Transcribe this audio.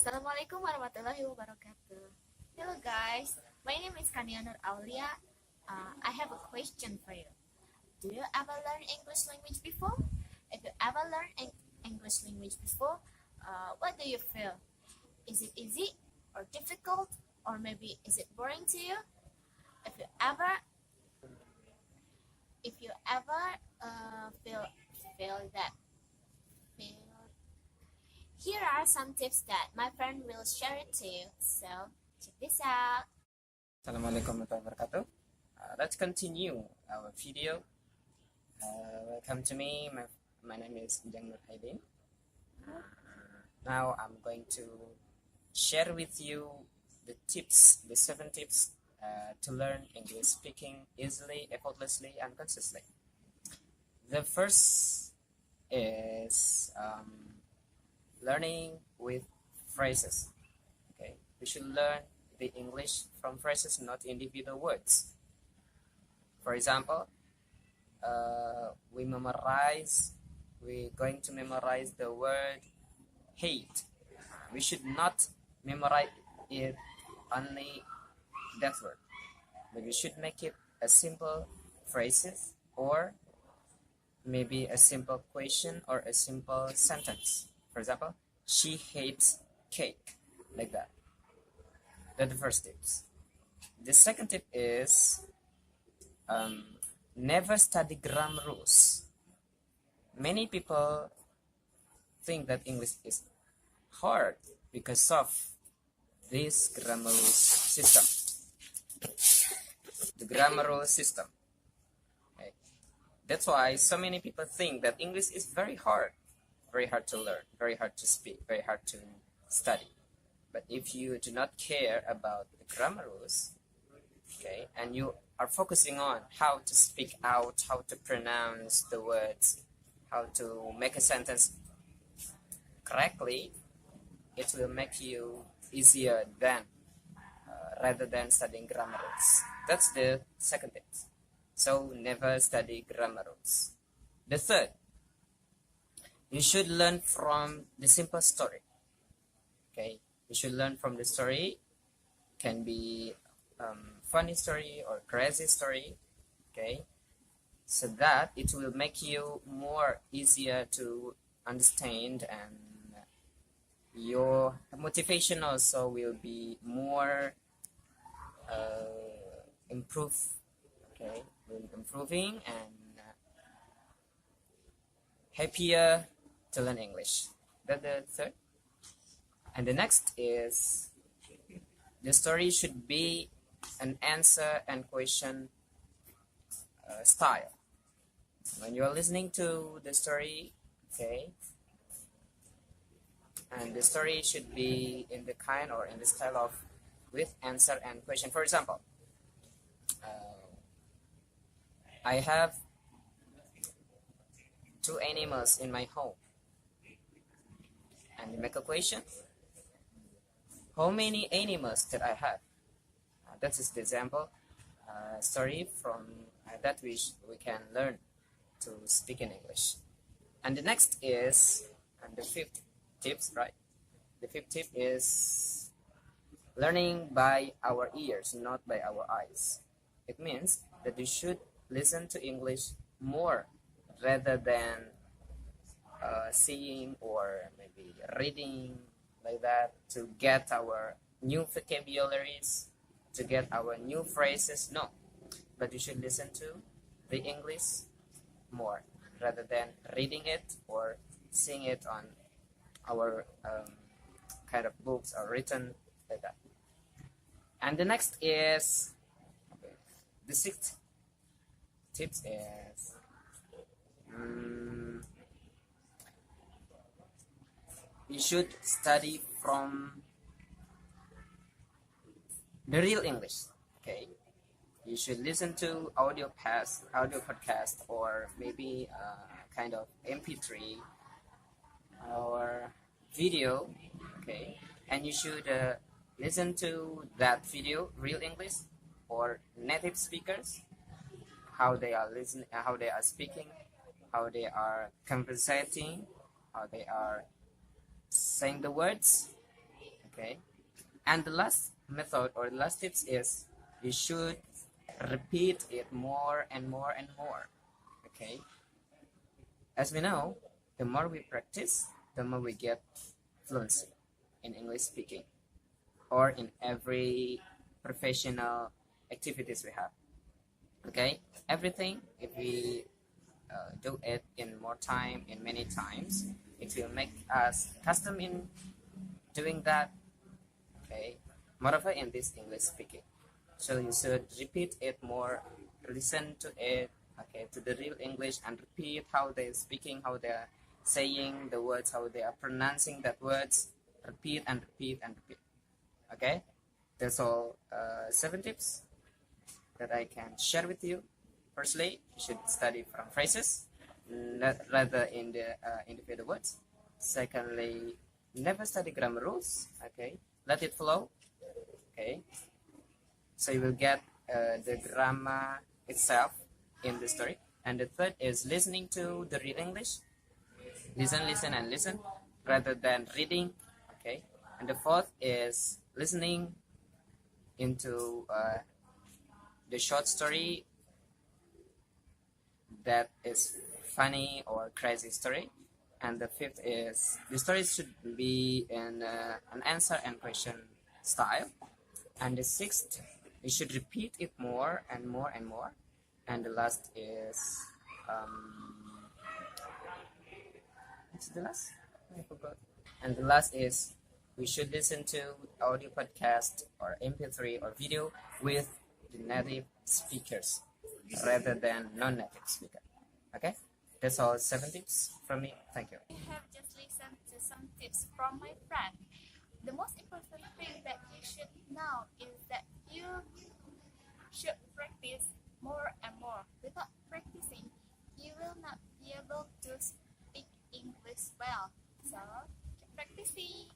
Assalamualaikum warahmatullahi wabarakatuh. Hello guys, my name is Kania Nur Aulia. I have a question for you. Do you ever learn English language before? If you ever learned English language before, what do you feel? Is it easy or difficult, or maybe is it boring to you? If you ever, if you ever feel that feel Here are some tips that my friend will share it to you. So, check this out. Assalamualaikum warahmatullahi wabarakatuh. Let's continue our video. Welcome to me. My name is Jang Nur Haidin. Now I'm going to share with you the 7 tips to learn English speaking easily, effortlessly, and consistently. The first is learning with phrases. Okay, we should learn the English from phrases, not individual words. For example, we're going to memorize the word hate. We should not memorize it only that word, but we should make it a simple phrases, or maybe a simple question or a simple sentence. For example, she hates cake, like that. That's the first tips. The second tip is never study grammar rules. Many people think that English is hard because of this grammar rules system. The grammar rule system. Okay. That's why so many people think that English is very hard to learn, very hard to speak, very hard to study. But if you do not care about the grammar rules, okay, and you are focusing on how to speak out, how to pronounce the words, how to make a sentence correctly, it will make you easier than rather than studying grammar rules. That's the second tip. So never study grammar rules. The third, you should learn from the simple story. Okay, you should learn from the story. Can be funny story or crazy story. Okay, so that it will make you more easier to understand, and your motivation also will be more improving and happier to learn English. That's the third. And the next is the story should be an answer and question style. When you're listening to the story, okay, and the story should be in the kind or in the style of with answer and question. For example, I have 2 animals in my home, and you make a question. How many animals that I have? That is the example story from that we can learn to speak in English. And the next is, and the fifth tips, right? The fifth tip is learning by our ears, not by our eyes. It means that you should listen to English more rather than seeing or maybe reading, like that, to get our new vocabularies, to get our new phrases. No, but you should listen to the English more rather than reading it or seeing it on our kind of books or written, like that. And the next is, the sixth tips is you should study from the real English. Okay, you should listen to audio podcast, or maybe kind of MP3 or video. Okay, and you should listen to that video, real English, or native speakers, how they are listening, how they are speaking, how they are conversating, how they are saying the words, Okay, and the last method or the last tips is you should repeat it more and more and more. Okay, as we know, the more we practice, the more we get fluency in English speaking or in every professional activities we have. Okay, everything, if we do it in more time, in many times, it will make us custom in doing that. Okay, moreover in this English speaking, so you should repeat it more, listen to it, okay, to the real English, and repeat how they're speaking, how they're saying the words, how they are pronouncing that words. Repeat and repeat and repeat. Okay, that's all 7 tips that I can share with you. Firstly, you should study from phrases rather in the individual words. Secondly, never study grammar rules. Okay, let it flow. Okay, so you will get the grammar itself in the story. And the third is listening to the real English. Listen, listen, and listen rather than reading. Okay, and the fourth is listening into the short story that is funny or crazy story. And the fifth is the story should be in an answer and question style. And the sixth, you should repeat it more and more and more. And the last is what's the last? I forgot. And the last is we should listen to audio podcast or MP3 or video with the native speakers rather than non-native speaker. Okay, that's all 7 tips from me. Thank you. I have just listened to some tips from my friend. The most important thing that you should know is that you should practice more and more. Without practicing, you will not be able to speak English well. So, keep practicing.